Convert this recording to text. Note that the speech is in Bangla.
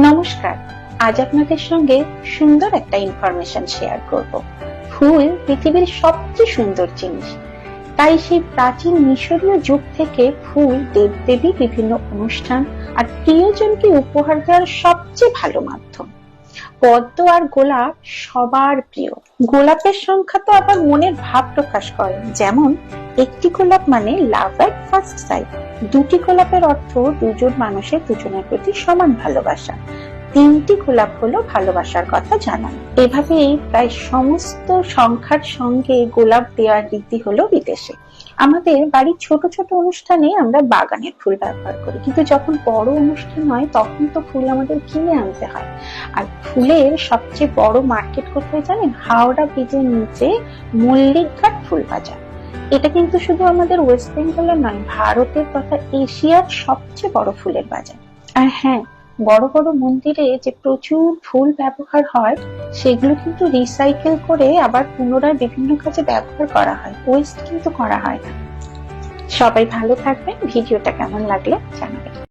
নমস্কার। আজ আপনাদের সঙ্গে সুন্দর একটা ইনফরমেশন শেয়ার করব। ফুল পৃথিবীর সবচেয়ে সুন্দর জিনিস, তাই সেই প্রাচীন মিশরীয় যুগ থেকে ফুল দেবদেবী, বিভিন্ন অনুষ্ঠান আর প্রিয়জনকে উপহার দেওয়ার সবচেয়ে ভালো মাধ্যম। পদ্ম আর গোলাপ সবার প্রিয়। গোলাপের সংখ্যা তো আবার মনের ভাব প্রকাশ করে, যেমন একটি গোলাপ মানে লাভ এট ফার্স্ট সাইট, দুটি গোলাপের অর্থ দুজন মানুষের দুজনের প্রতি সমান ভালোবাসা, তিনটি গোলাপ হলো ভালোবাসার কথা জানানো। এভাবেই প্রায় সমস্ত সংখ্যার সঙ্গে গোলাপ দেওয়ার রীতি হলো বিদেশে। আমাদের বাড়ির ছোট ছোট অনুষ্ঠানে আমরা বাগানের ফুল ব্যবহার করি, কিন্তু যখন বড় অনুষ্ঠান হয় তখন তো ফুল আমাদের কিনে আনতে হয়। আর ফুলের সবচেয়ে বড় মার্কেট কোথায় জানেন? হাওড়া ব্রিজের নিচে মল্লিকঘাট ফুল বাজার। এটা কিন্তু শুধু আমাদের ওয়েস্ট বেঙ্গলের নয়, ভারতের তথা এশিয়ার সবচেয়ে বড় ফুলের বাজার। আর হ্যাঁ, বড় বড় মন্দিরে যে প্রচুর ফুল ব্যবহার হয়, সেগুলো কিন্তু রিসাইকেল করে আবার পুনরায় বিভিন্ন কাজে ব্যবহার করা হয়, ওয়েস্ট কিন্তু করা হয় না। সবাই ভালো থাকবেন। ভিডিওটা কেমন লাগলো জানাবেন।